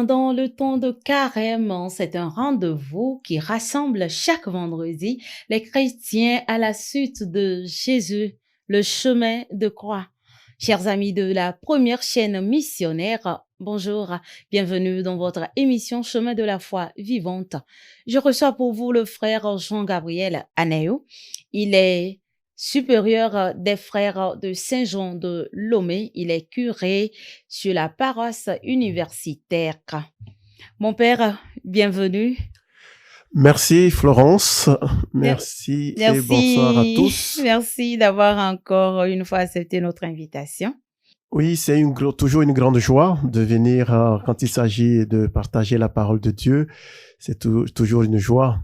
pendant le temps de Carême, c'est un rendez-vous qui rassemble chaque vendredi les chrétiens à la suite de Jésus, le chemin de croix. Chers amis de la première chaîne missionnaire, bonjour, bienvenue dans votre émission Chemin de la foi vivante. Je reçois pour vous le frère Jean-Gabriel Anéo. Il est supérieur des frères de Saint-Jean de Lomé. Il est curé sur la paroisse universitaire. Mon père, bienvenue. Merci Florence, merci et bonsoir à tous. Merci d'avoir encore une fois accepté notre invitation. Oui, c'est toujours une grande joie de venir quand il s'agit de partager la parole de Dieu. C'est toujours une joie.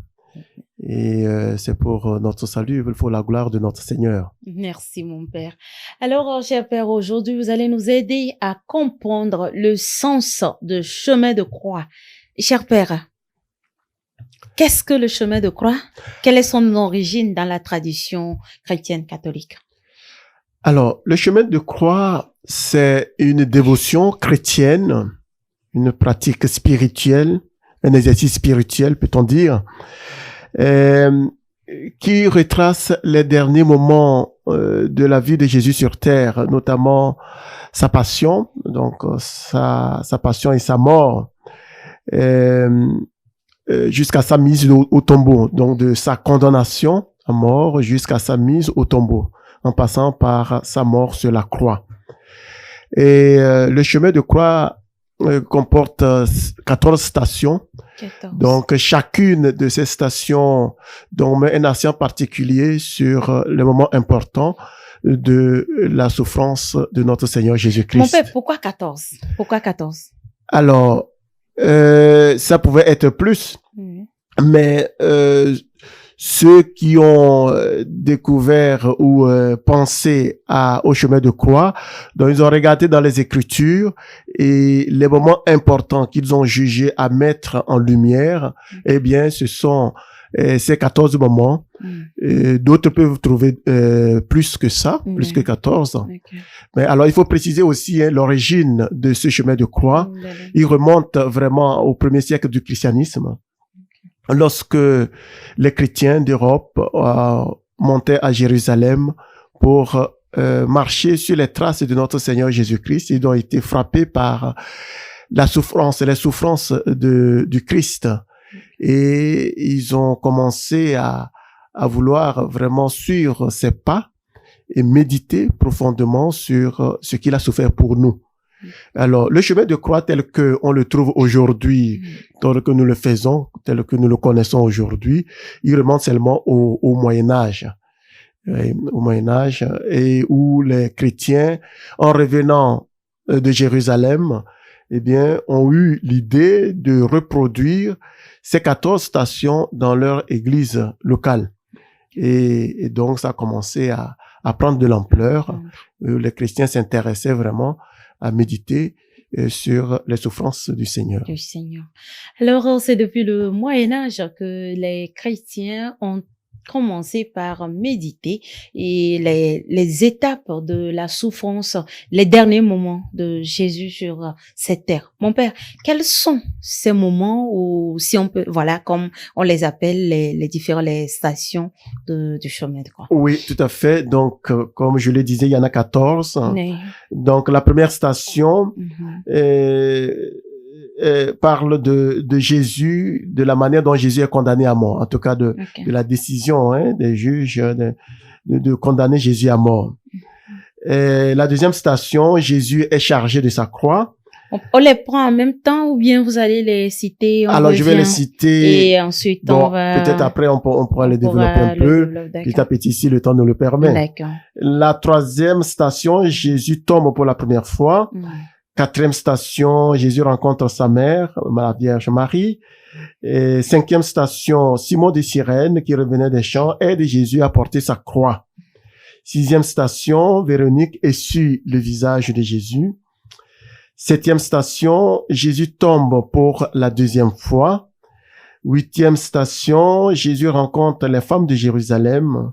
Et c'est pour notre salut, il faut la gloire de notre Seigneur. Merci mon Père. Alors, cher Père, aujourd'hui, vous allez nous aider à comprendre le sens de chemin de croix. Cher Père, qu'est-ce que le chemin de croix? Quelle est son origine dans la tradition chrétienne catholique? Alors, le chemin de croix, c'est une dévotion chrétienne, une pratique spirituelle, un exercice spirituel, peut-on dire, qui retrace les derniers moments de la vie de Jésus sur terre, notamment sa passion, donc sa passion et sa mort, jusqu'à sa mise au tombeau, donc de sa condamnation à mort jusqu'à sa mise au tombeau, en passant par sa mort sur la croix. Et le chemin de croix comporte 14 stations. 14. Donc, chacune de ces stations met un accent particulier sur le moment important de la souffrance de notre Seigneur Jésus-Christ. Mon père, pourquoi 14? Pourquoi 14? Alors, ça pouvait être plus, mais ceux qui ont découvert ou pensé au chemin de croix, donc ils ont regardé dans les Écritures et les moments importants qu'ils ont jugés à mettre en lumière, eh bien, ce sont ces 14 moments. D'autres peuvent trouver plus que ça, plus que 14. Okay. Mais alors, il faut préciser aussi l'origine de ce chemin de croix. Il remonte vraiment au 1er siècle du christianisme. Lorsque les chrétiens d'Europe montaient à Jérusalem pour marcher sur les traces de notre Seigneur Jésus-Christ, ils ont été frappés par les souffrances du Christ. Et ils ont commencé à vouloir vraiment suivre ses pas et méditer profondément sur ce qu'il a souffert pour nous. Alors, le chemin de croix tel que on le trouve aujourd'hui, tel que nous le faisons, tel que nous le connaissons aujourd'hui, il remonte seulement au Moyen-Âge. Au Moyen-Âge, et où les chrétiens, en revenant de Jérusalem, eh bien, ont eu l'idée de reproduire ces 14 stations dans leur église locale. Et donc, ça a commencé à prendre de l'ampleur. Les chrétiens s'intéressaient vraiment à méditer sur les souffrances du Seigneur. Du Seigneur. Alors, c'est depuis le Moyen-Âge que les chrétiens ont commencé par méditer et les étapes de la souffrance, les derniers moments de Jésus sur cette terre. Mon Père, quels sont ces moments où, si on peut, voilà, comme on les appelle les stations du chemin de croix? Oui, tout à fait. Donc, comme je le disais, il y en a 14. Oui. Donc, la première station, parle de Jésus, de la manière dont Jésus est condamné à mort, en tout cas de la décision des juges de condamner Jésus à mort. Et la deuxième station, Jésus est chargé de sa croix. On les prend en même temps ou bien vous allez les citer? Alors, je vais les citer. Et ensuite, on va... Peut-être après, on pourra les développer un peu. Petit à petit, si le temps nous le permet. D'accord. La troisième station, Jésus tombe pour la première fois. Quatrième station, Jésus rencontre sa mère, la Vierge Marie. Et cinquième station, Simon de Cyrène, qui revenait des champs, aide Jésus à porter sa croix. Sixième station, Véronique essuie le visage de Jésus. Septième station, Jésus tombe pour la deuxième fois. Huitième station, Jésus rencontre les femmes de Jérusalem.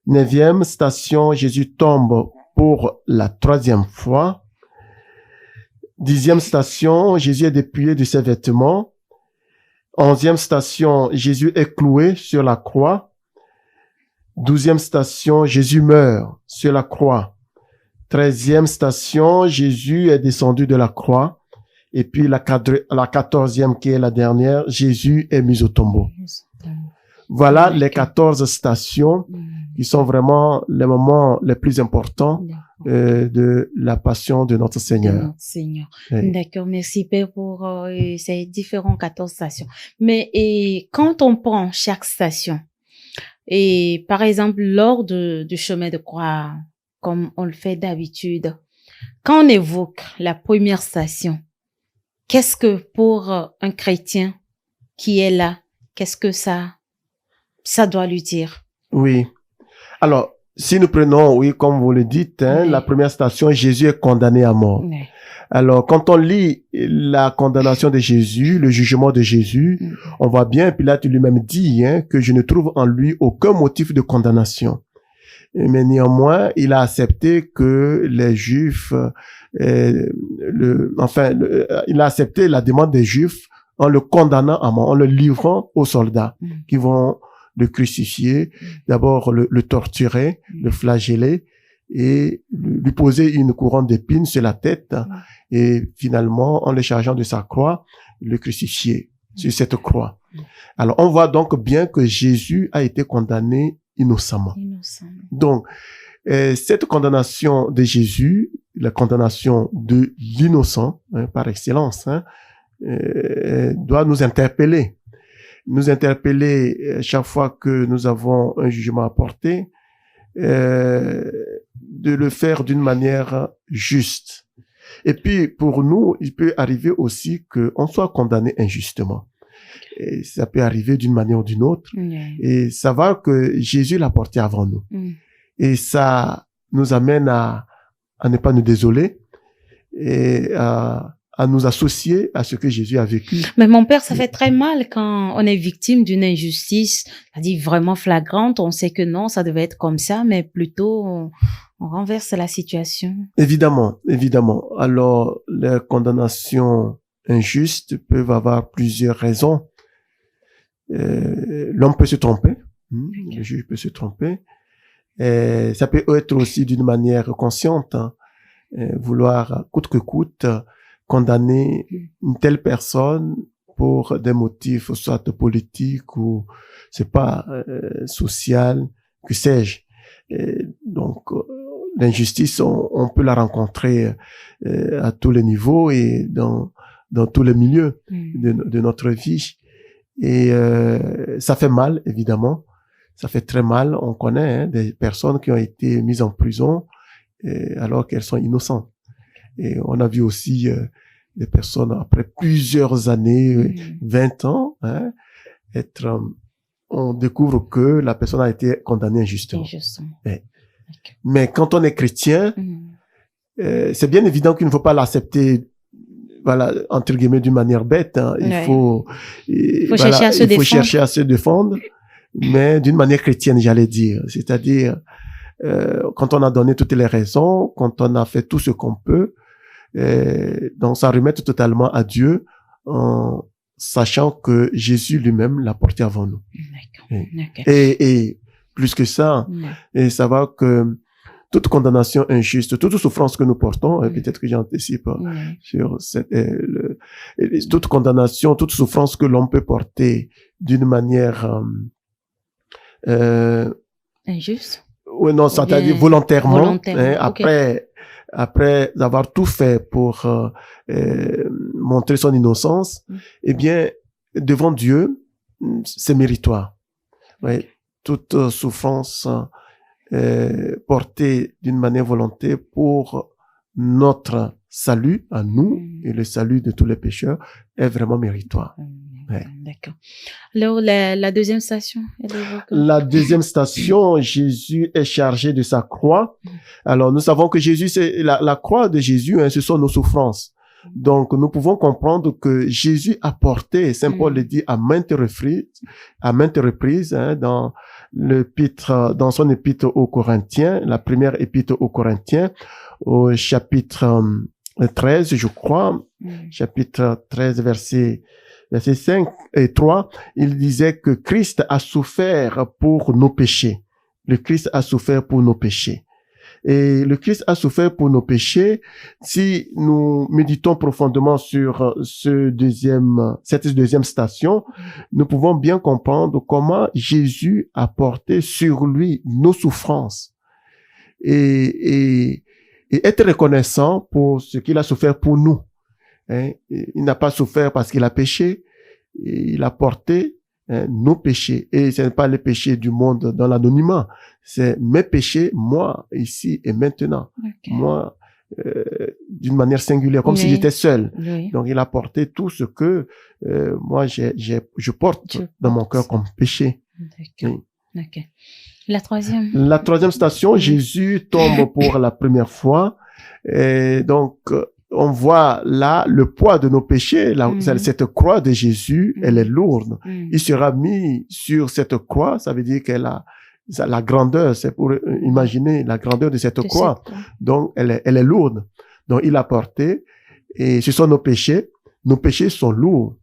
Neuvième station, Jésus tombe pour la troisième fois. 10e station, Jésus est dépouillé de ses vêtements. 11e station, Jésus est cloué sur la croix. 12e station, Jésus meurt sur la croix. 13e station, Jésus est descendu de la croix. Et puis la 14e, qui est la dernière, Jésus est mis au tombeau. Voilà les 14 stations qui sont vraiment les moments les plus importants de la passion de notre Seigneur. Seigneur. Oui. D'accord, merci Père pour ces différents 14 stations. Mais et quand on prend chaque station, et par exemple lors du chemin de croix, comme on le fait d'habitude, quand on évoque la première station, qu'est-ce que pour un chrétien qui est là, qu'est-ce que ça doit lui dire? Oui. Alors, si nous prenons, oui, comme vous le dites, Oui. la première station, Jésus est condamné à mort. Oui. Alors, quand on lit la condamnation de Jésus, le jugement de Jésus, on voit bien, Pilate lui-même dit que je ne trouve en lui aucun motif de condamnation. Mais néanmoins, il a accepté que les Juifs, il a accepté la demande des Juifs en le condamnant à mort, en le livrant aux soldats qui vont le crucifier, d'abord le torturer, le flageller et lui poser une couronne d'épines sur la tête et finalement, en le chargeant de sa croix, le crucifier sur cette croix. Alors, on voit donc bien que Jésus a été condamné innocemment. Donc, cette condamnation de Jésus, la condamnation de l'innocent, par excellence, doit nous interpeller. Nous interpeller chaque fois que nous avons un jugement à porter, de le faire d'une manière juste. Et puis, pour nous, il peut arriver aussi qu'on soit condamné injustement. Et ça peut arriver d'une manière ou d'une autre. Et ça va que Jésus l'a porté avant nous. Et ça nous amène à ne pas nous désoler et à nous associer à ce que Jésus a vécu. Mais mon père, ça fait très mal quand on est victime d'une injustice, c'est-à-dire vraiment flagrante. On sait que non, ça devait être comme ça, mais plutôt on renverse la situation. Évidemment, évidemment. Alors, les condamnations injustes peuvent avoir plusieurs raisons. L'homme peut se tromper, le juge peut se tromper. Ça peut être aussi d'une manière consciente, vouloir coûte que coûte condamner une telle personne pour des motifs soit politiques ou c'est pas social, que sais-je. Donc l'injustice, on peut la rencontrer à tous les niveaux et dans tous les milieux de notre vie. Et ça fait mal, évidemment. Ça fait très mal. On connaît des personnes qui ont été mises en prison alors qu'elles sont innocentes. Et on a vu aussi des personnes, après plusieurs années, 20 ans, on découvre que la personne a été condamnée injustement. Mais quand on est chrétien, c'est bien évident qu'il ne faut pas l'accepter, voilà, entre guillemets, d'une manière bête. Il faut chercher à se défendre, mais d'une manière chrétienne, j'allais dire. C'est-à-dire, quand on a donné toutes les raisons, quand on a fait tout ce qu'on peut, donc ça remet totalement à Dieu en sachant que Jésus lui-même l'a porté avant nous. Et plus que ça, et ça va que toute condamnation injuste, toute souffrance que nous portons, peut-être que j'anticipe sur cette, toute condamnation, toute souffrance que l'on peut porter d'une manière injuste. Oui, non, c'est-à-dire volontairement. Après avoir tout fait pour montrer son innocence, eh bien, devant Dieu, c'est méritoire. Oui, toute souffrance portée d'une manière volontaire pour notre salut à nous et le salut de tous les pécheurs est vraiment méritoire. D'accord. Alors, la deuxième station? La deuxième station, Jésus est chargé de sa croix. Alors, nous savons que Jésus, c'est la croix de Jésus, ce sont nos souffrances. Donc, nous pouvons comprendre que Jésus a porté, Saint Paul le dit à maintes reprises, dans dans son épître aux Corinthiens, la première épître aux Corinthiens, au chapitre 13, je crois, chapitre 13, verset 5 et 3, il disait que Christ a souffert pour nos péchés. Le Christ a souffert pour nos péchés. Et le Christ a souffert pour nos péchés. Si nous méditons profondément sur cette deuxième station, nous pouvons bien comprendre comment Jésus a porté sur lui nos souffrances. Et être reconnaissant pour ce qu'il a souffert pour nous. Hein? Il n'a pas souffert parce qu'il a péché. Il a porté nos péchés. Et ce n'est pas les péchés du monde dans l'anonymat. C'est mes péchés, moi, ici et maintenant. Okay. Moi, d'une manière singulière, comme si j'étais seul. Oui. Donc, il a porté tout ce que moi, je porte dans mon cœur comme péché. D'accord. Oui. Okay. La troisième station, Jésus tombe pour la première fois. Et donc, on voit là le poids de nos péchés. Cette croix de Jésus, elle est lourde. Il sera mis sur cette croix, ça veut dire qu'elle a la grandeur, c'est pour imaginer la grandeur de cette croix. Donc, elle est lourde. Donc, il a porté, et ce sont nos péchés. Nos péchés sont lourds.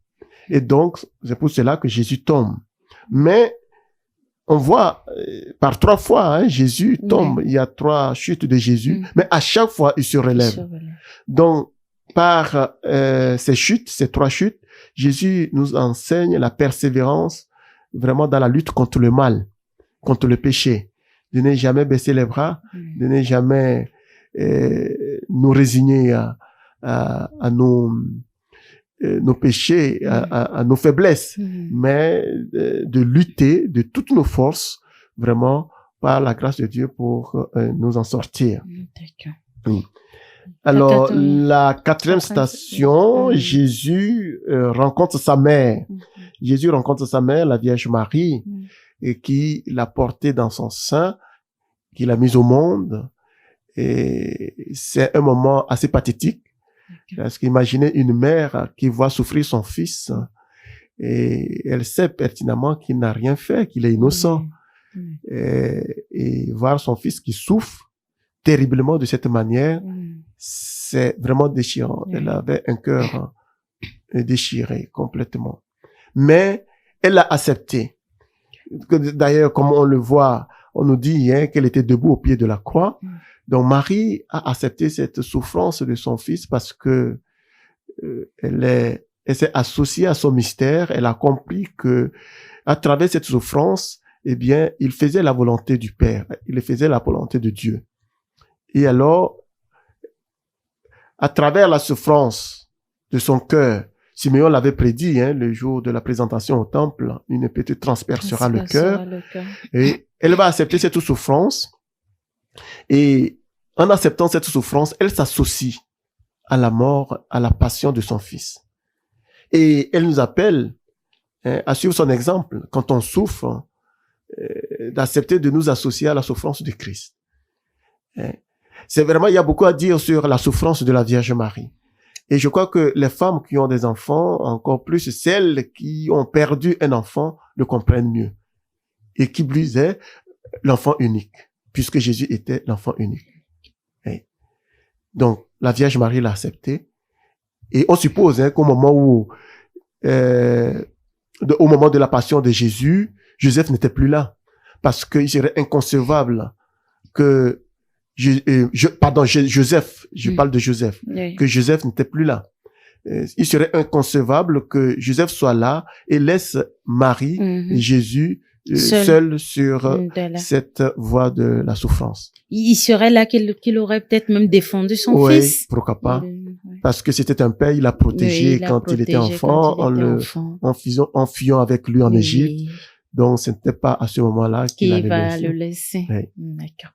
Et donc, c'est pour cela que Jésus tombe. Mais, on voit par 3 fois, Jésus tombe. Il y a 3 chutes de Jésus, mais à chaque fois, il se relève. Donc, par ces chutes, ces 3 chutes, Jésus nous enseigne la persévérance vraiment dans la lutte contre le mal, contre le péché. De ne jamais baisser les bras, de ne jamais nous résigner à nos péchés, à nos faiblesses, mais de lutter de toutes nos forces, vraiment, par la grâce de Dieu pour nous en sortir. D'accord. Oui. Alors, la 4e station, Jésus rencontre sa mère. Jésus rencontre sa mère, la Vierge Marie, et qui l'a portée dans son sein, qui l'a mise au monde. Et c'est un moment assez pathétique. Parce qu'imaginez une mère qui voit souffrir son fils et elle sait pertinemment qu'il n'a rien fait, qu'il est innocent. Et voir son fils qui souffre terriblement de cette manière, c'est vraiment déchirant. Elle avait un cœur déchiré complètement. Mais elle l'a accepté. D'ailleurs, comme on le voit, on nous dit qu'elle était debout au pied de la croix. Donc Marie a accepté cette souffrance de son fils parce que elle s'est associée à son mystère. Elle a compris que à travers cette souffrance, eh bien, il faisait la volonté du Père. Il faisait la volonté de Dieu. Et alors, à travers la souffrance de son cœur, Simeon l'avait prédit, le jour de la présentation au temple, une épée transpercera le cœur. Et elle va accepter cette souffrance. Et en acceptant cette souffrance, elle s'associe à la mort, à la passion de son fils. Et elle nous appelle à suivre son exemple, quand on souffre, d'accepter de nous associer à la souffrance de Christ. C'est vraiment, il y a beaucoup à dire sur la souffrance de la Vierge Marie. Et je crois que les femmes qui ont des enfants, encore plus celles qui ont perdu un enfant, le comprennent mieux. Et qui plus est, l'enfant unique, puisque Jésus était l'enfant unique. Donc, la Vierge Marie l'a accepté. Et on suppose qu'au moment au moment de la passion de Jésus, Joseph n'était plus là. Parce qu'il serait inconcevable que Joseph, je parle de Joseph, que Joseph n'était plus là. Il serait inconcevable que Joseph soit là et laisse Marie et Jésus seul sur cette voie de la souffrance. Il serait là qu'il aurait peut-être même défendu son fils. Oui, pourquoi pas. Parce que c'était un père, il l'a protégé quand il était enfant, en fuyant avec lui en Égypte. Donc, ce n'était pas à ce moment-là qu'il va le laisser. Oui. D'accord.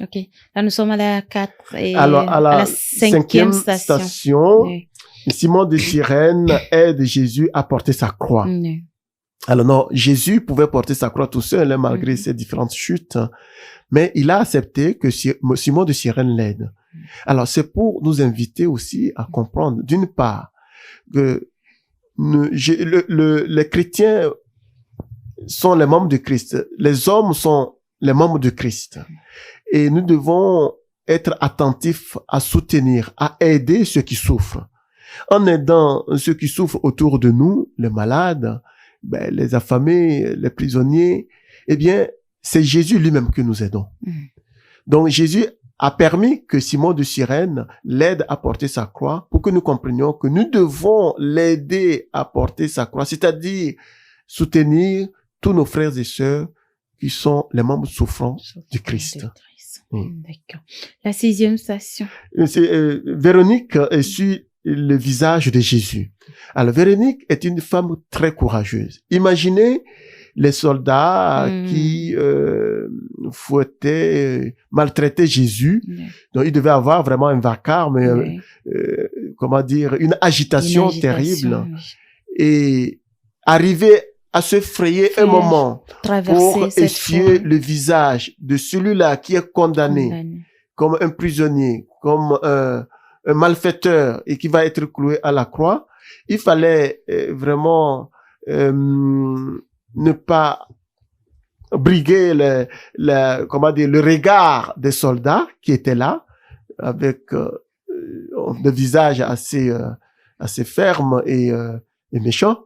Ok. Là, nous sommes à la 4 et alors, à la 5e station. Oui. Simon de Cyrène aide Jésus à porter sa croix. Oui. Alors non, Jésus pouvait porter sa croix tout seul, malgré ses différentes chutes, mais il a accepté que Simon de Cyrène l'aide. Alors c'est pour nous inviter aussi à comprendre, d'une part, que les chrétiens sont les membres de Christ, les hommes sont les membres de Christ, et nous devons être attentif à soutenir, à aider ceux qui souffrent. En aidant ceux qui souffrent autour de nous, les malades, les affamés, les prisonniers, eh bien, c'est Jésus lui-même que nous aidons. Donc, Jésus a permis que Simon de Cyrène l'aide à porter sa croix pour que nous comprenions que nous devons l'aider à porter sa croix, c'est-à-dire soutenir tous nos frères et sœurs qui sont les membres souffrants du Christ. D'accord. La 6e station. Véronique suit le visage de Jésus. Alors, Véronique est une femme très courageuse. Imaginez les soldats qui fouettaient, maltraitaient Jésus. Donc, il devait avoir vraiment un vacarme, une agitation terrible. Et arriver à se frayer un moment pour essuyer le visage de celui-là qui est condamné comme un prisonnier, comme un malfaiteur et qui va être cloué à la croix, il fallait vraiment ne pas briguer le regard des soldats qui étaient là avec le visage assez ferme et méchant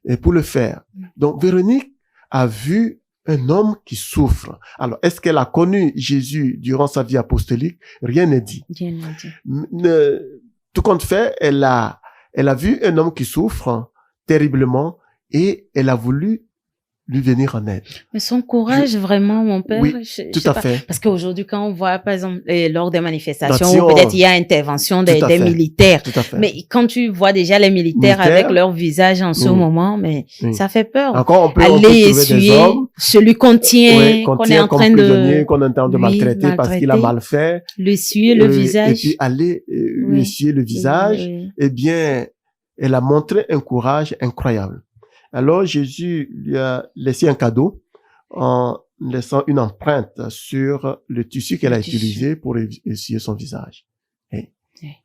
et pour le faire. Donc Véronique a vu un homme qui souffre. Alors, est-ce qu'elle a connu Jésus durant sa vie apostolique? Rien n'est dit. Tout compte fait, elle a vu un homme qui souffre terriblement et elle a voulu lui venir en aide. Mais son courage, vraiment, mon père. Oui, tout à fait. Parce qu'aujourd'hui, quand on voit, par exemple, lors des manifestations, où peut-être il y a intervention des militaires. Tout à fait. Mais quand tu vois déjà les militaires avec leur visage en ce moment, mais ça fait peur. Encore, on peut essuyer celui qu'on tient, qu'on est en train qu'on est en train de maltraiter parce qu'il a mal fait. L'essuyer le visage. Et puis aller lui essuyer le visage. Eh bien, elle a montré un courage incroyable. Alors, Jésus lui a laissé un cadeau en laissant une empreinte sur le tissu qu'elle a utilisé pour essuyer son visage.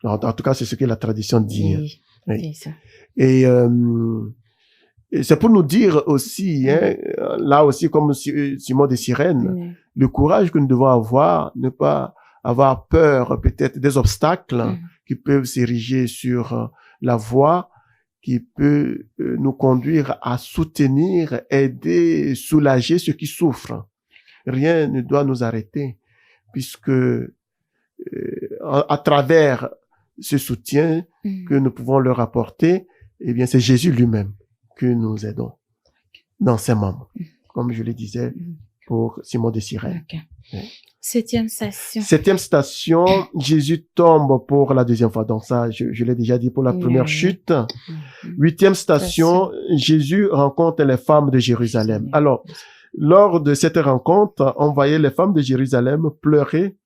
En tout cas, c'est ce que la tradition dit. Et c'est pour nous dire aussi, là aussi, comme Simon de Cyrène, le courage que nous devons avoir, ne pas avoir peur peut-être des obstacles qui peuvent s'ériger sur la voie, qui peut nous conduire à soutenir, aider, soulager ceux qui souffrent. Rien ne doit nous arrêter, puisque à travers ce soutien que nous pouvons leur apporter, eh bien, c'est Jésus lui-même que nous aidons dans ses membres, comme je le disais pour Simon de Cyrène. Okay. 7e station. 7e station, Jésus tombe pour la 2e fois. Donc ça, je l'ai déjà dit pour la première chute. 8e station, Jésus rencontre les femmes de Jérusalem. Alors, lors de cette rencontre, on voyait les femmes de Jérusalem pleurer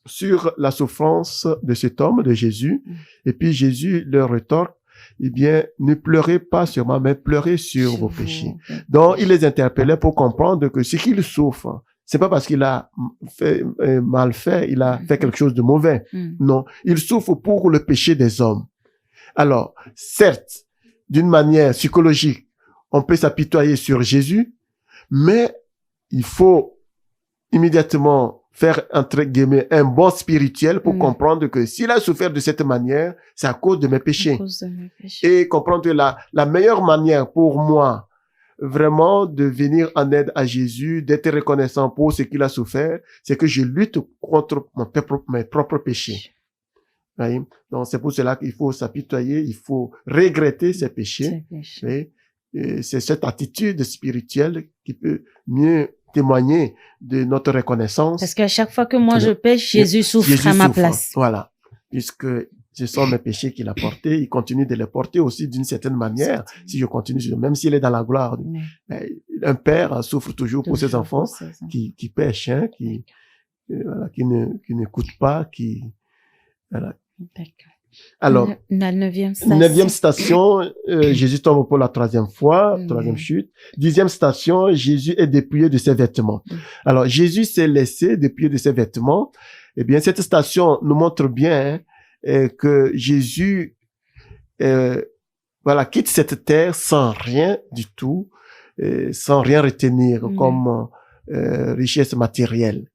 sur la souffrance de cet homme, de Jésus. Et puis Jésus leur rétorque, eh bien, ne pleurez pas sur moi, mais pleurez sur vos péchés. Donc, il les interpellait pour comprendre que ce qu'il souffre, c'est pas parce qu'il a mal fait, il a fait quelque chose de mauvais. Non, il souffre pour le péché des hommes. Alors, certes, d'une manière psychologique, on peut s'apitoyer sur Jésus, mais il faut immédiatement faire, entre guillemets, un bond spirituel pour comprendre que s'il a souffert de cette manière, c'est à cause de mes péchés. Et comprendre que la meilleure manière pour moi, vraiment de venir en aide à Jésus, d'être reconnaissant pour ce qu'il a souffert, c'est que je lutte contre mes propres péchés. Oui? Donc c'est pour cela qu'il faut s'apitoyer, il faut regretter ses péchés. Oui? Et c'est cette attitude spirituelle qui peut mieux témoigner de notre reconnaissance. Parce qu'à chaque fois que moi je pêche, Jésus souffre à ma place. Voilà. Puisque ce sont mes péchés qu'il a portés, il continue de les porter aussi d'une certaine manière. Si je continue, même s'il est dans la gloire, un père souffre toujours pour ses enfants qui pêchent, qui n'écoutent pas, voilà. Alors, la 9e station. 9e station, Jésus tombe pour la 3e fois, 3e chute. 10e station, Jésus est dépouillé de ses vêtements. Alors, Jésus s'est laissé dépouiller de ses vêtements. Eh bien, cette station nous montre bien que Jésus, quitte cette terre sans rien du tout, sans rien retenir comme richesse matérielle,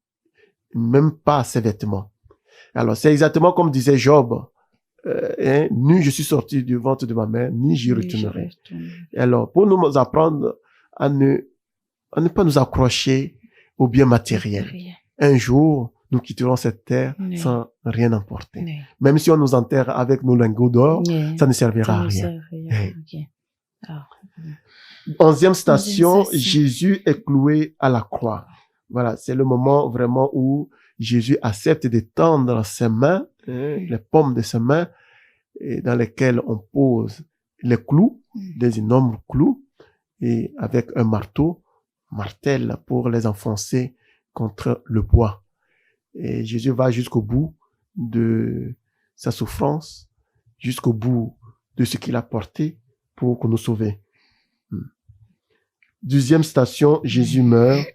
même pas ses vêtements. Alors, c'est exactement comme disait Job. Nu, je suis sorti du ventre de ma mère, ni j'y retournerai. Alors, pour nous apprendre à ne pas nous accrocher aux biens matériels. Un jour, nous quitterons cette terre sans rien emporter. Même si on nous enterre avec nos lingots d'or, ça ne servira à rien. Okay. Onzième station, Jésus est cloué à la croix. Voilà, c'est le moment vraiment où Jésus accepte d'étendre ses mains, les paumes de ses mains, et dans lesquelles on pose les clous, des énormes clous, et avec un martèle pour les enfoncer contre le bois. Et Jésus va jusqu'au bout de sa souffrance, jusqu'au bout de ce qu'il a porté pour nous sauver. Deuxième station, Jésus meurt.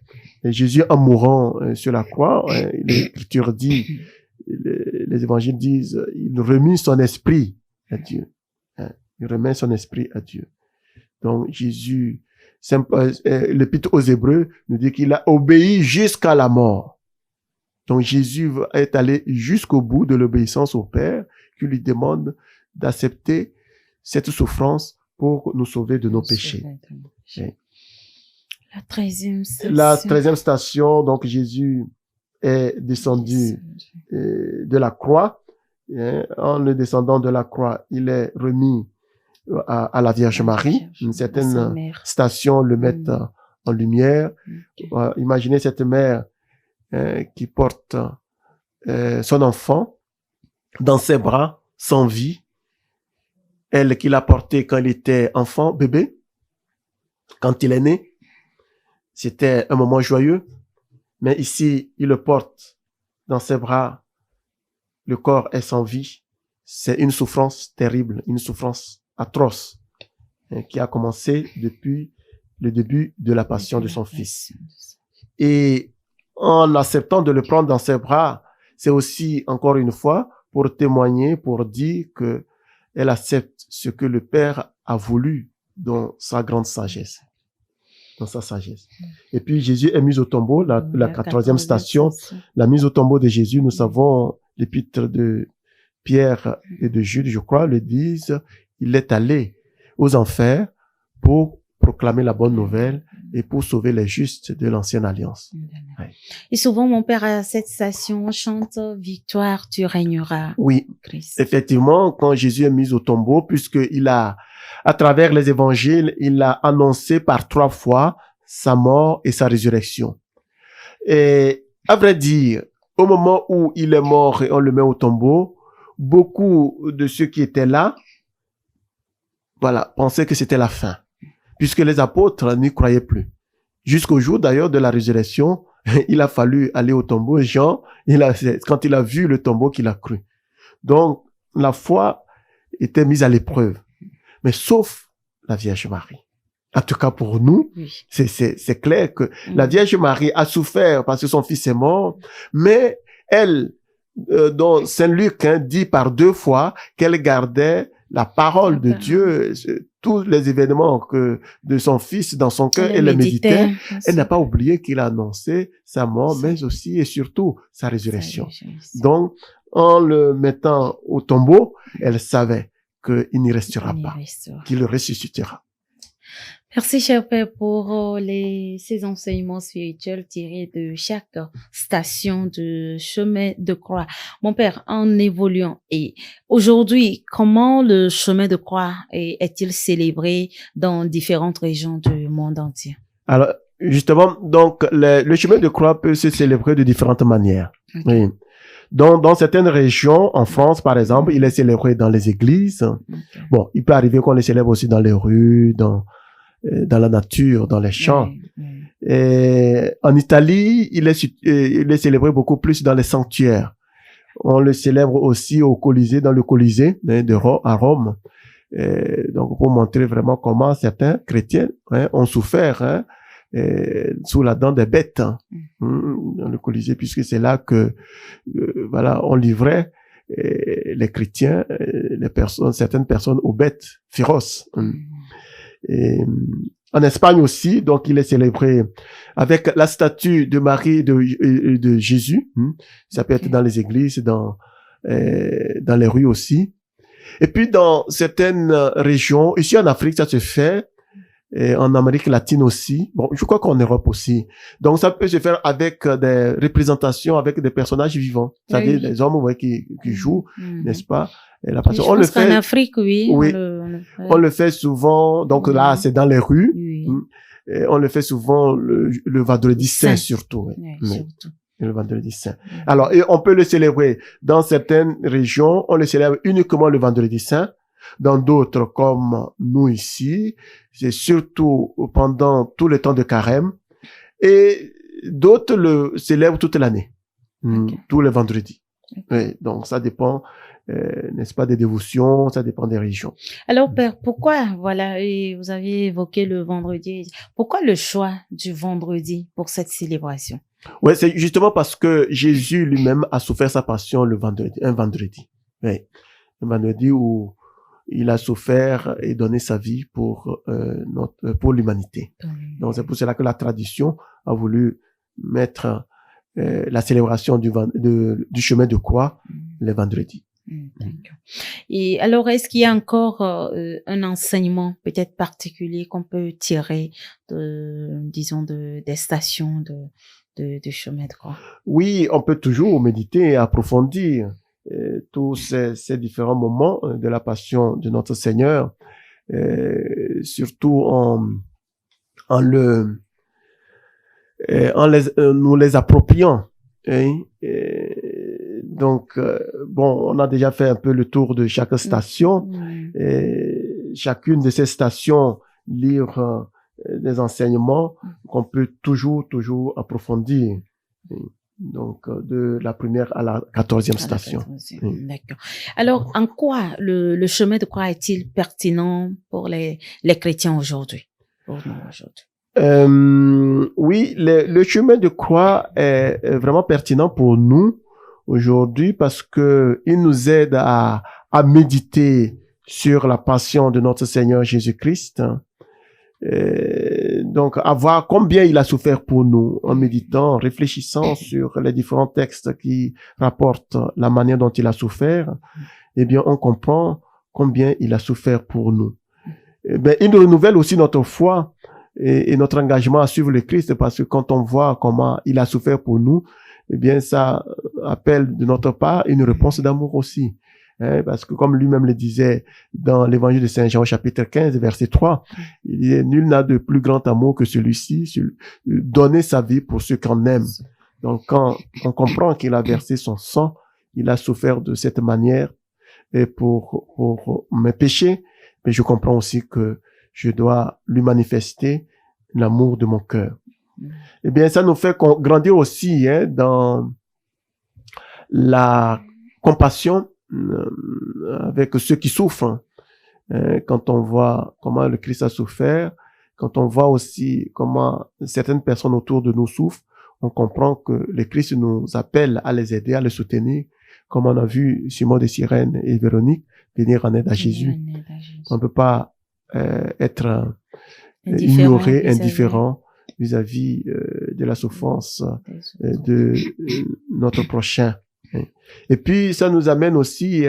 Et Jésus, en mourant sur la croix, l'Écriture dit, les évangiles disent, il remit son esprit à Dieu. Il remet son esprit à Dieu. Donc, Jésus, l'Épître aux Hébreux nous dit qu'il a obéi jusqu'à la mort. Donc, Jésus est allé jusqu'au bout de l'obéissance au Père, qui lui demande d'accepter cette souffrance pour nous sauver de nos péchés. La 13e station, donc Jésus est descendu de la croix. En le descendant de la croix, il est remis à la Vierge Marie. Une certaine station le met en lumière. Imaginez cette mère qui porte son enfant dans ses bras, sans vie. Elle qui l'a porté quand il était enfant, bébé, quand il est né. C'était un moment joyeux, mais ici, il le porte dans ses bras. Le corps est sans vie. C'est une souffrance terrible, une souffrance atroce qui a commencé depuis le début de la passion de son fils. Et en acceptant de le prendre dans ses bras, c'est aussi, encore une fois, pour témoigner, pour dire que elle accepte ce que le Père a voulu dans sa grande sagesse. Dans sa sagesse. Et puis Jésus est mis au tombeau, la 14e station, la mise au tombeau de Jésus. Nous savons l'épître de Pierre et de Jude, je crois, le disent, il est allé aux enfers pour proclamer la bonne nouvelle et pour sauver les justes de l'ancienne alliance. Ouais. Et souvent, mon père, à cette station, chante « Victoire, tu régneras ». Oui, Christ. Effectivement, quand Jésus est mis au tombeau, puisqu'il a, à travers les évangiles, il a annoncé par 3 fois sa mort et sa résurrection. Et à vrai dire, au moment où il est mort et on le met au tombeau, beaucoup de ceux qui étaient là, voilà, pensaient que c'était la fin, puisque les apôtres n'y croyaient plus. Jusqu'au jour d'ailleurs de la résurrection, il a fallu aller au tombeau. Jean, quand il a vu le tombeau, qu'il a cru. Donc, la foi était mise à l'épreuve. Mais sauf la Vierge Marie. En tout cas pour nous, oui. C'est clair que la Vierge Marie a souffert parce que son fils est mort, mais elle, dont Saint Luc dit par 2 fois qu'elle gardait la parole de Dieu, tous les événements de son fils dans son cœur, elle les méditait. Elle n'a pas oublié qu'il a annoncé sa mort, mais aussi et surtout sa résurrection. Donc, en le mettant au tombeau, elle savait qu'il n'y restera pas, qu'il ressuscitera. Merci, cher Père, pour ces enseignements spirituels tirés de chaque station de chemin de croix. Mon Père, en évoluant, et aujourd'hui, comment le chemin de croix est-il célébré dans différentes régions du monde entier? Alors, justement, donc, le chemin de croix peut se célébrer de différentes manières. Okay. Oui. Donc, dans certaines régions, en France, par exemple, il est célébré dans les églises. Okay. Bon, il peut arriver qu'on le célèbre aussi dans les rues, dans la nature, dans les champs. Et en Italie, il est célébré beaucoup plus dans les sanctuaires. On le célèbre aussi au Colisée, dans le Colisée à Rome. Donc, pour montrer vraiment comment certains chrétiens ont souffert sous la dent des bêtes dans le Colisée, puisque c'est là que voilà, on livrait les chrétiens, certaines personnes aux bêtes féroces. En Espagne aussi, donc il est célébré avec la statue de Marie de Jésus. Ça peut être dans les églises, dans les rues aussi. Et puis dans certaines régions, ici en Afrique, ça se fait, et en Amérique latine aussi. Bon, je crois qu'en Europe aussi. Donc ça peut se faire avec des représentations, avec des personnages vivants, c'est-à-dire des hommes qui jouent, n'est-ce pas? Et la passion. On le fait en Afrique, oui. Oui. On le fait souvent. Donc là, c'est dans les rues. Oui. Et on le fait souvent le vendredi saint surtout. Surtout. Le vendredi saint. Alors, et on peut le célébrer dans certaines régions. On le célèbre uniquement le vendredi saint. Dans d'autres, comme nous ici, c'est surtout pendant tout le temps de carême. Et d'autres le célèbrent toute l'année, tous les vendredis. Oui, donc ça dépend, n'est-ce pas, des dévotions, ça dépend des régions. Alors, Père, pourquoi, voilà, et vous avez évoqué le vendredi, pourquoi le choix du vendredi pour cette célébration? Oui, c'est justement parce que Jésus lui-même a souffert sa passion un vendredi. Oui, un vendredi où il a souffert et donné sa vie pour l'humanité. Donc c'est pour cela que la tradition a voulu mettre la célébration du chemin de croix le vendredi. Et alors, est-ce qu'il y a encore un enseignement peut-être particulier qu'on peut tirer des stations de chemin de croix? Oui, on peut toujours méditer et approfondir tous ces différents moments de la passion de notre Seigneur, surtout nous les appropriant. Hein? Donc, bon, on a déjà fait un peu le tour de chaque station. Et chacune de ces stations lire des enseignements qu'on peut toujours approfondir. Donc, de la première à la 14e station. D'accord. Alors, en quoi le chemin de croix est-il pertinent pour les chrétiens aujourd'hui? Pour nous aujourd'hui. Oui, le chemin de croix est vraiment pertinent pour nous aujourd'hui parce que il nous aide à méditer sur la passion de notre Seigneur Jésus-Christ. Donc, à voir combien il a souffert pour nous en méditant, en réfléchissant sur les différents textes qui rapportent la manière dont il a souffert, eh bien, on comprend combien il a souffert pour nous. Eh bien, il nous renouvelle aussi notre foi et notre engagement à suivre le Christ parce que quand on voit comment il a souffert pour nous, eh bien, ça appelle de notre part une réponse d'amour aussi. Parce que comme lui-même le disait dans l'évangile de Saint Jean chapitre 15 verset 3, il dit nul n'a de plus grand amour que celui-ci, donner sa vie pour ceux qu'on aime. Donc quand on comprend qu'il a versé son sang, il a souffert de cette manière et pour mes péchés, mais je comprends aussi que je dois lui manifester l'amour de mon cœur. Eh bien, ça nous fait grandir aussi dans la compassion avec ceux qui souffrent. Quand on voit comment le Christ a souffert, quand on voit aussi comment certaines personnes autour de nous souffrent, on comprend que le Christ nous appelle à les aider, à les soutenir, comme on a vu Simon de Cyrène et Véronique venir en aide à Jésus. On ne peut pas être ignoré, indifférent vis-à-vis de la souffrance de notre prochain. Et puis, ça nous amène aussi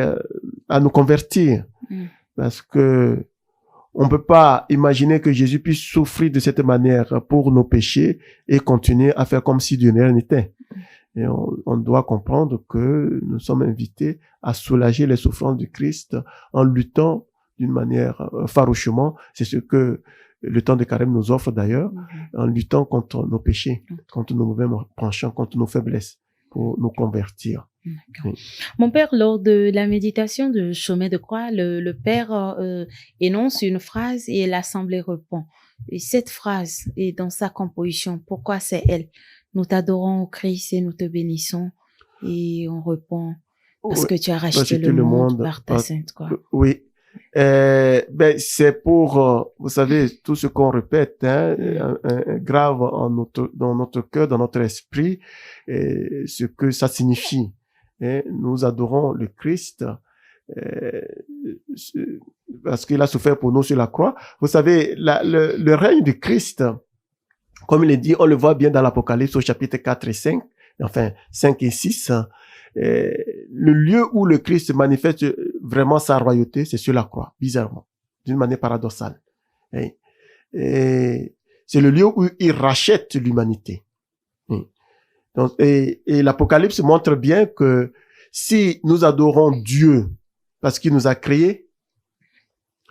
à nous convertir. Parce que on peut pas imaginer que Jésus puisse souffrir de cette manière pour nos péchés et continuer à faire comme si de rien n'était. Et on doit comprendre que nous sommes invités à soulager les souffrances du Christ en luttant d'une manière farouchement. C'est ce que le temps de carême nous offre d'ailleurs, en luttant contre nos péchés, contre nos mauvais penchants, contre nos faiblesses, pour nous convertir. Oui. Mon père, lors de la méditation de chemin de croix, le père énonce une phrase et l'assemblée répond. Et cette phrase est dans sa composition. Pourquoi c'est elle? Nous t'adorons au Christ et nous te bénissons. Et on répond parce que tu as racheté le monde par ta sainte croix. Oui. Ben c'est pour vous savez tout ce qu'on répète grave dans notre cœur, dans notre esprit, ce que ça signifie. Et nous adorons le Christ parce qu'il a souffert pour nous sur la croix. Vous savez, le règne de Christ, comme il est dit, on le voit bien dans l'Apocalypse au chapitre 4 et 5, enfin 5 et 6, le lieu où le Christ manifeste vraiment sa royauté, c'est sur la croix, bizarrement, d'une manière paradoxale. Et c'est le lieu où il rachète l'humanité. Donc, et l'Apocalypse montre bien que si nous adorons Dieu parce qu'il nous a créés,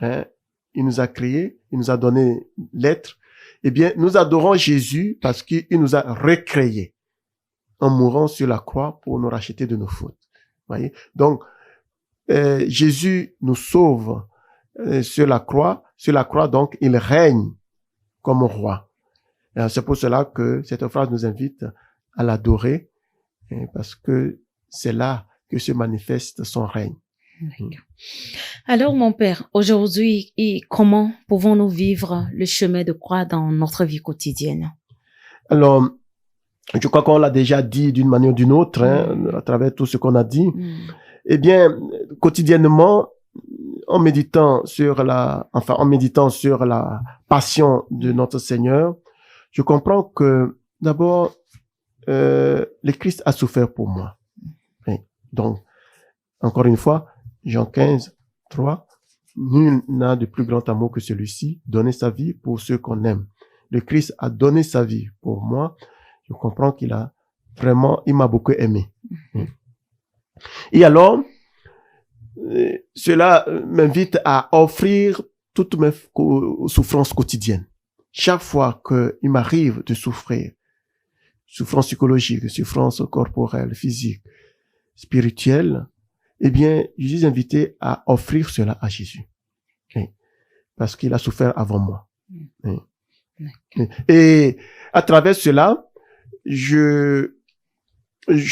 il nous a créés, il nous a donné l'être, eh bien, nous adorons Jésus parce qu'il nous a recréés en mourant sur la croix pour nous racheter de nos fautes. Voyez? Donc, Jésus nous sauve sur la croix. Sur la croix, donc, il règne comme roi. C'est pour cela que cette phrase nous invite à l'adorer, parce que c'est là que se manifeste son règne. Alors, mon père, aujourd'hui, comment pouvons-nous vivre le chemin de croix dans notre vie quotidienne? Alors, je crois qu'on l'a déjà dit d'une manière ou d'une autre, à travers tout ce qu'on a dit. Eh bien, quotidiennement, en méditant sur la passion de notre Seigneur, je comprends que d'abord, le Christ a souffert pour moi. Donc, encore une fois, Jean 15, 3, nul n'a de plus grand amour que celui-ci, donner sa vie pour ceux qu'on aime. Le Christ a donné sa vie pour moi. Je comprends qu'il m'a beaucoup aimé. Et alors, cela m'invite à offrir toutes mes souffrances quotidiennes. Chaque fois qu'il m'arrive de souffrir, souffrance psychologique, souffrance corporelle, physique, spirituelle, eh bien, je suis invité à offrir cela à Jésus. Parce qu'il a souffert avant moi. Et à travers cela, je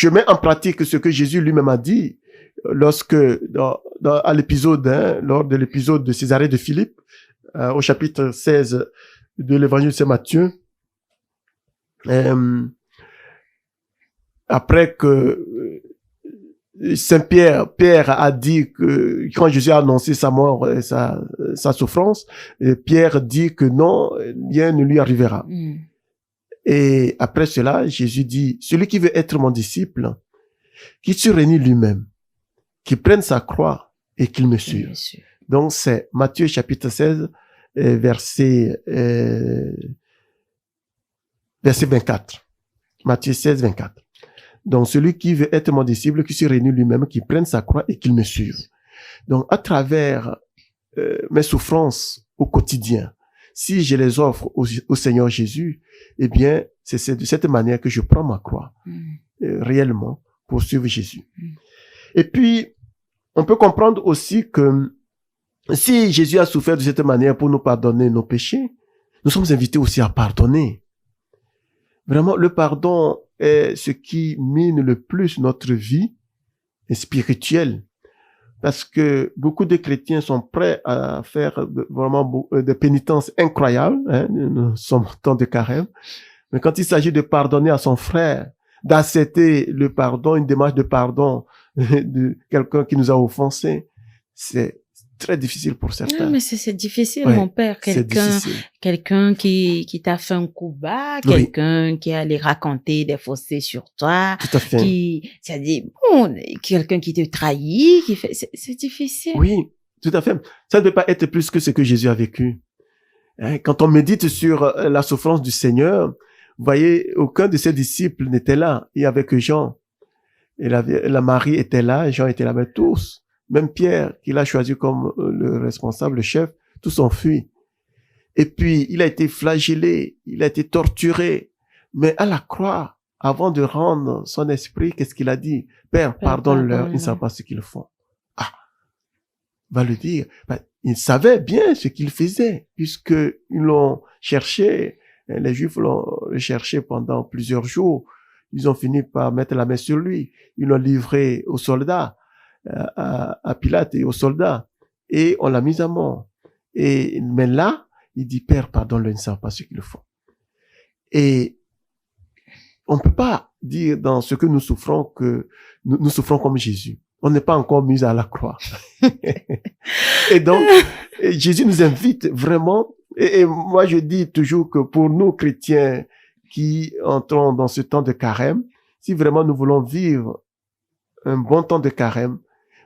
mets en pratique ce que Jésus lui-même a dit lorsque, à l'épisode, lors de l'épisode de Césarée de Philippe, au chapitre 16 de l'évangile de Saint Matthieu, après que Pierre a dit que quand Jésus a annoncé sa mort et sa souffrance, Pierre dit que non, rien ne lui arrivera. Et après cela, Jésus dit, celui qui veut être mon disciple, qu'il se renie lui-même, qu'il prenne sa croix et qu'il me suive. Donc c'est Matthieu chapitre 16, verset 24. Matthieu 16, 24. Donc, celui qui veut être mon disciple, qui se réunit lui-même, qui prenne sa croix et qu'il me suive. Donc, à travers mes souffrances au quotidien, si je les offre au Seigneur Jésus, eh bien, c'est de cette manière que je prends ma croix, réellement, pour suivre Jésus. Et puis, on peut comprendre aussi que si Jésus a souffert de cette manière pour nous pardonner nos péchés, nous sommes invités aussi à pardonner. Vraiment, le pardon est ce qui mine le plus notre vie spirituelle. Parce que beaucoup de chrétiens sont prêts à faire vraiment des pénitences incroyables. Nous sommes en temps de carême. Mais quand il s'agit de pardonner à son frère, d'accepter le pardon, une démarche de pardon de quelqu'un qui nous a offensés, c'est très difficile pour certains. Non, mais c'est difficile, mon père. Quelqu'un qui t'a fait un coup bas, quelqu'un qui allait raconter des faussetés sur toi. Tout à fait. C'est-à-dire, bon, quelqu'un qui te trahit, c'est difficile. Oui, tout à fait. Ça ne peut pas être plus que ce que Jésus a vécu. Quand on médite sur la souffrance du Seigneur, vous voyez, aucun de ses disciples n'était là. Il y avait que Jean. Et la Marie était là, Jean était là, mais tous. Même Pierre, qu'il a choisi comme le responsable, le chef, tous ont fui. Et puis, il a été flagellé, il a été torturé. Mais à la croix, avant de rendre son esprit, qu'est-ce qu'il a dit? Père, pardonne-leur, ils ne savent pas ce qu'ils font. Ah, va le dire. Il savait bien ce qu'il faisait, puisqu'ils l'ont cherché, les Juifs l'ont cherché pendant plusieurs jours. Ils ont fini par mettre la main sur lui. Ils l'ont livré aux soldats. À Pilate et aux soldats, et on l'a mis à mort. Mais là, il dit, Père, pardonne-le, ils ne savent pas ce qu'ils font. Et on ne peut pas dire dans ce que nous souffrons que nous souffrons comme Jésus. On n'est pas encore mis à la croix. Et donc, Jésus nous invite vraiment, et moi je dis toujours que pour nous chrétiens qui entrons dans ce temps de carême, si vraiment nous voulons vivre un bon temps de carême,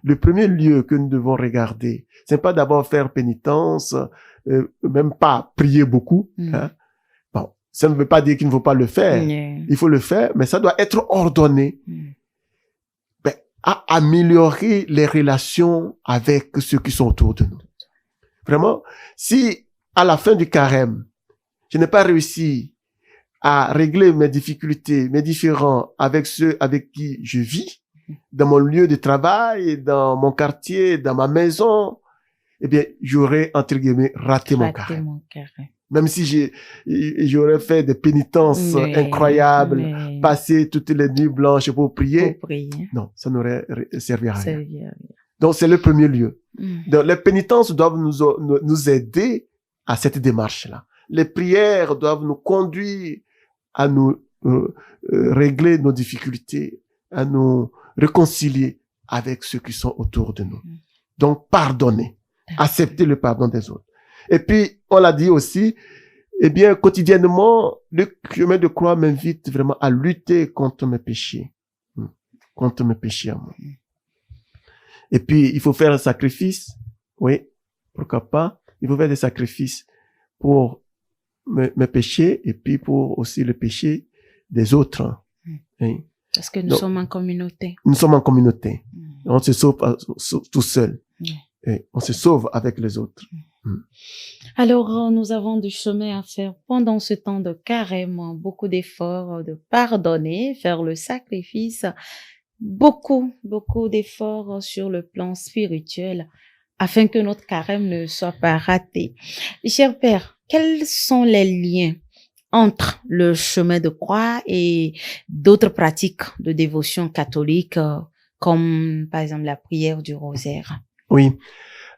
le premier lieu que nous devons regarder, c'est pas d'abord faire pénitence, même pas prier beaucoup. Hein. Bon, ça ne veut pas dire qu'il ne faut pas le faire. Il faut le faire, mais ça doit être ordonné. À améliorer les relations avec ceux qui sont autour de nous. Vraiment, si à la fin du carême, je n'ai pas réussi à régler mes difficultés, mes différends avec ceux avec qui je vis, dans mon lieu de travail, dans mon quartier, dans ma maison, eh bien, j'aurais, entre guillemets, raté mon carême. Même si j'aurais fait des pénitences incroyables, passé toutes les nuits blanches pour prier. Non, ça n'aurait servi à rien. Donc, c'est le premier lieu. Donc, les pénitences doivent nous aider à cette démarche-là. Les prières doivent nous conduire à nous régler nos difficultés, à nous réconcilier avec ceux qui sont autour de nous. Donc, pardonner. Accepter le pardon des autres. Et puis, on l'a dit aussi, eh bien, quotidiennement, le chemin de croix m'invite vraiment à lutter contre mes péchés. Contre mes péchés à moi. Et puis, il faut faire un sacrifice. Oui, pourquoi pas. Il faut faire des sacrifices pour mes péchés et puis pour aussi le péché des autres. Oui. Parce que nous sommes en communauté. Nous sommes en communauté. On se sauve tout seul. Et on se sauve avec les autres. Alors, nous avons du chemin à faire pendant ce temps de carême, beaucoup d'efforts, de pardonner, faire le sacrifice, beaucoup d'efforts sur le plan spirituel afin que notre carême ne soit pas raté. Cher Père, quels sont les liens entre le chemin de croix et d'autres pratiques de dévotion catholique, comme par exemple la prière du rosaire? Oui.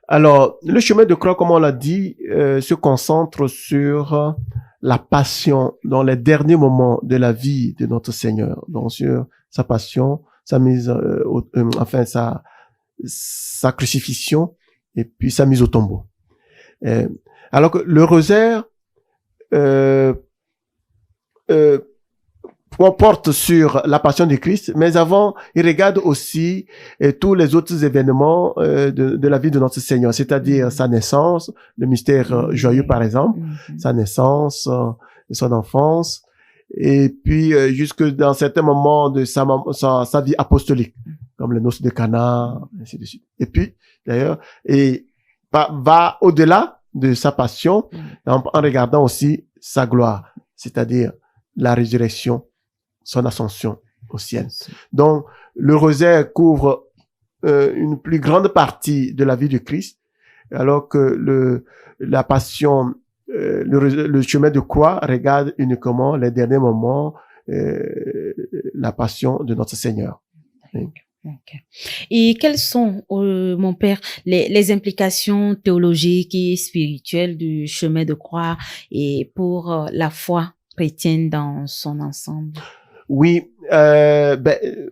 Alors, le chemin de croix, comme on l'a dit, se concentre sur la passion dans les derniers moments de la vie de notre Seigneur. Donc, sur sa passion, sa mise, sa crucifixion et puis sa mise au tombeau. Alors que le rosaire porte sur la passion du Christ, mais avant, il regarde aussi tous les autres événements de la vie de notre Seigneur, c'est-à-dire sa naissance, le mystère joyeux par exemple, sa naissance, son enfance, et puis jusque dans certains moments de sa vie apostolique, comme les noces de Cana, ainsi de suite. Et puis, d'ailleurs, et va au-delà de sa passion en regardant aussi sa gloire, c'est-à-dire la résurrection, son ascension au ciel. Donc, le rosaire couvre une plus grande partie de la vie du Christ, alors que la passion, le chemin de croix regarde uniquement les derniers moments, la passion de notre Seigneur. Okay. Et quelles sont, mon père, les implications théologiques et spirituelles du chemin de croix et pour la foi chrétienne dans son ensemble? Oui,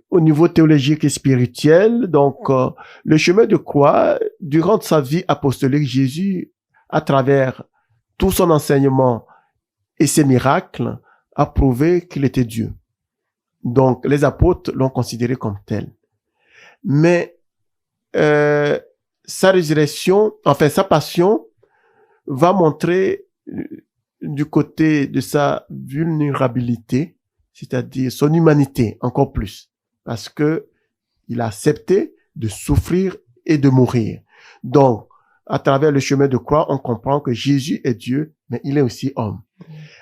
au niveau théologique et spirituel, donc le chemin de croix, durant sa vie apostolique, Jésus, à travers tout son enseignement et ses miracles, a prouvé qu'il était Dieu. Donc les apôtres l'ont considéré comme tel. Mais sa résurrection, enfin sa passion, va montrer du côté de sa vulnérabilité, c'est-à-dire son humanité encore plus, parce que il a accepté de souffrir et de mourir. Donc, à travers le chemin de croix, on comprend que Jésus est Dieu, mais il est aussi homme.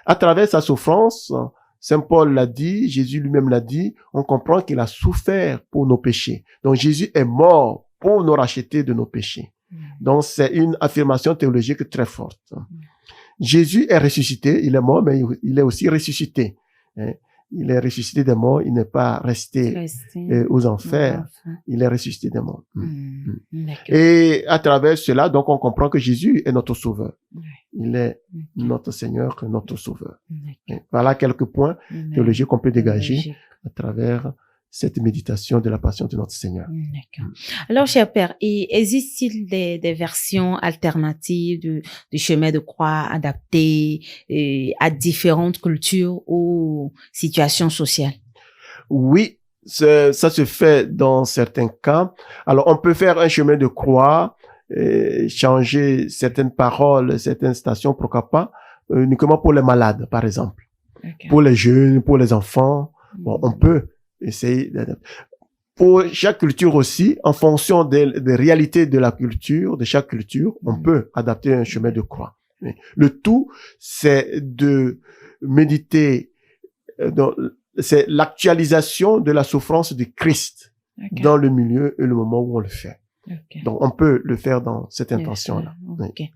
À travers sa souffrance, Saint Paul l'a dit, Jésus lui-même l'a dit, on comprend qu'il a souffert pour nos péchés. Donc, Jésus est mort pour nous racheter de nos péchés. Donc, c'est une affirmation théologique très forte. Jésus est ressuscité, il est mort, mais il est aussi ressuscité. Il est ressuscité des morts, il n'est pas resté aux enfers, il est ressuscité des morts. Et à travers cela, donc, on comprend que Jésus est notre sauveur. Il est notre Seigneur, notre sauveur. Voilà quelques points théologiques qu'on peut dégager à travers cette méditation de la passion de notre Seigneur. D'accord. Alors, cher Père, existe-t-il des versions alternatives du chemin de croix adaptées à différentes cultures ou situations sociales? Oui, ça se fait dans certains cas. Alors, on peut faire un chemin de croix, changer certaines paroles, certaines stations, pourquoi pas, uniquement pour les malades, par exemple. Okay. Pour les jeunes, pour les enfants, bon, on peut essayer d'adapter. Pour chaque culture aussi, en fonction des réalités de la culture, de chaque culture, on peut adapter un chemin de croix. Le tout, c'est de méditer, c'est l'actualisation de la souffrance du Christ dans le milieu et le moment où on le fait. Donc, on peut le faire dans cette intention-là. Okay.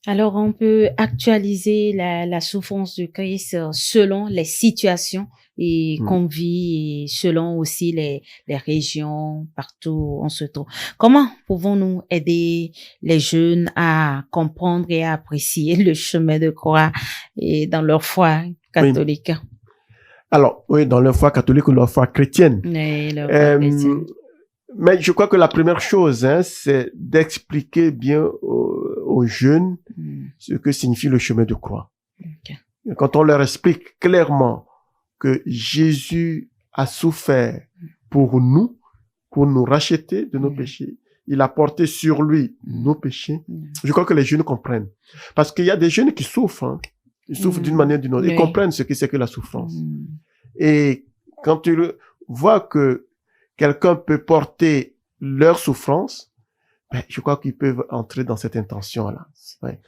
Alors, on peut actualiser la souffrance du Christ selon les situations et qu'on vit et selon aussi les régions partout où on se trouve. Comment pouvons-nous aider les jeunes à comprendre et à apprécier le chemin de croix et dans leur foi catholique? Oui. Alors, oui, dans leur foi catholique ou leur foi chrétienne. Oui, leur foi chrétienne. Mais je crois que la première chose, c'est d'expliquer bien aux jeunes ce que signifie le chemin de croix. Okay. Quand on leur explique clairement que Jésus a souffert pour nous racheter de nos péchés, il a porté sur lui nos péchés, je crois que les jeunes comprennent. Parce qu'il y a des jeunes qui souffrent, hein. Ils souffrent d'une manière ou d'une autre. Ils comprennent ce que c'est que la souffrance. Et quand tu vois que quelqu'un peut porter leur souffrance, ben, je crois qu'ils peuvent entrer dans cette intention-là. Ouais.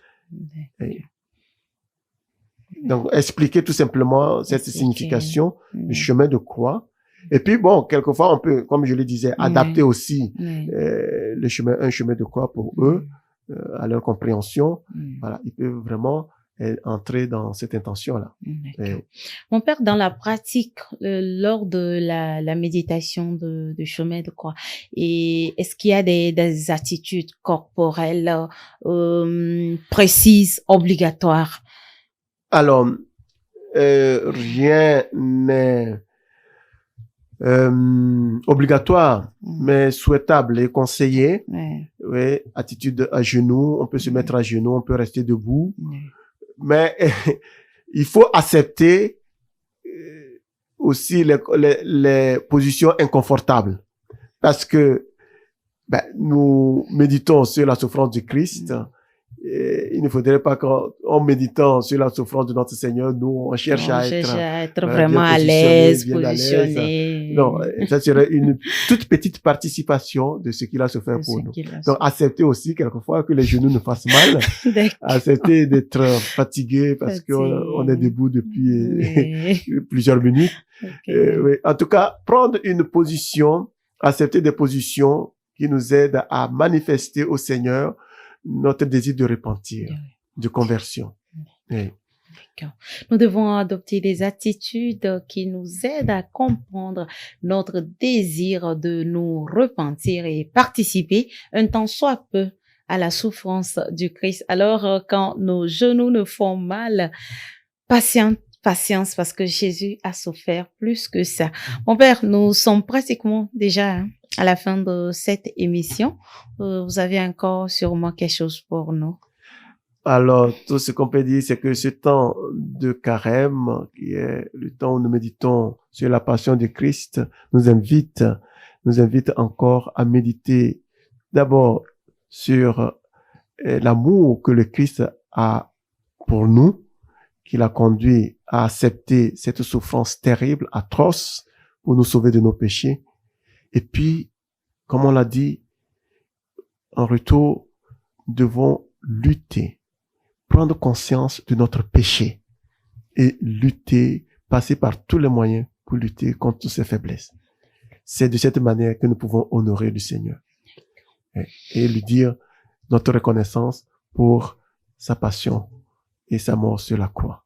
Donc, expliquer tout simplement cette signification du chemin de croix. Et puis, bon, quelquefois, on peut, comme je le disais, adapter aussi un chemin de croix pour eux, à leur compréhension. Voilà, ils peuvent vraiment entrer dans cette intention-là. Mon père, dans la pratique, lors de la méditation de chemin de croix, et est-ce qu'il y a des attitudes corporelles précises, obligatoires? Alors, rien n'est obligatoire, mais souhaitable et conseillé. Oui, attitude à genoux, on peut se mettre à genoux, on peut rester debout. Mais il faut accepter aussi les positions inconfortables. Parce que nous méditons sur la souffrance du Christ. Et il ne faudrait pas qu'en méditant sur la souffrance de notre Seigneur, nous, on cherche à être vraiment à l'aise, positionné. Non, ça serait une toute petite participation de ce qu'il a souffert pour nous. Donc, accepter aussi quelquefois que les genoux nous fassent mal. Accepter d'être fatigué parce qu'on est debout depuis plusieurs minutes. Oui. En tout cas, prendre une position, accepter des positions qui nous aident à manifester au Seigneur notre désir de repentir, de conversion. Oui. D'accord. Nous devons adopter des attitudes qui nous aident à comprendre notre désir de nous repentir et participer un temps soit peu à la souffrance du Christ. Alors, quand nos genoux nous font mal, patience parce que Jésus a souffert plus que ça. Mon père, nous sommes pratiquement déjà à la fin de cette émission. Vous avez encore sûrement quelque chose pour nous. Alors, tout ce qu'on peut dire, c'est que ce temps de carême, qui est le temps où nous méditons sur la passion de Christ, nous invite encore à méditer d'abord sur l'amour que le Christ a pour nous, qui l'a conduit à accepter cette souffrance terrible, atroce, pour nous sauver de nos péchés. Et puis, comme on l'a dit, en retour, nous devons lutter, prendre conscience de notre péché et lutter, passer par tous les moyens pour lutter contre toutes ces faiblesses. C'est de cette manière que nous pouvons honorer le Seigneur et lui dire notre reconnaissance pour sa passion et sa mort sur la croix.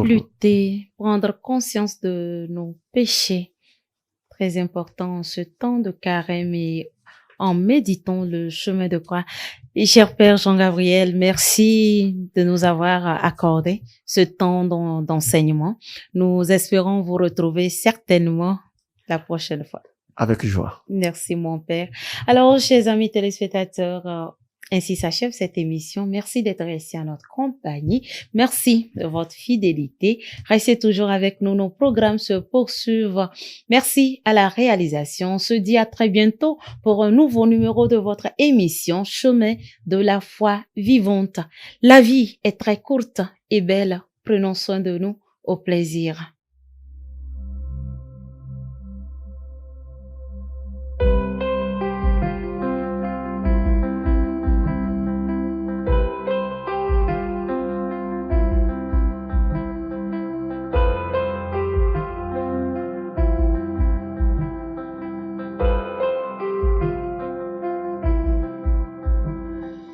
Lutter, prendre conscience de nos péchés. Très important en ce temps de carême et en méditant le chemin de croix. Et cher Père Jean-Gabriel, merci de nous avoir accordé ce temps d'enseignement. Nous espérons vous retrouver certainement la prochaine fois. Avec joie. Merci, mon Père. Alors, chers amis téléspectateurs, ainsi s'achève cette émission. Merci d'être restés à notre compagnie. Merci de votre fidélité. Restez toujours avec nous. Nos programmes se poursuivent. Merci à la réalisation. On se dit à très bientôt pour un nouveau numéro de votre émission Chemin de la foi vivante. La vie est très courte et belle. Prenons soin de nous. Au plaisir.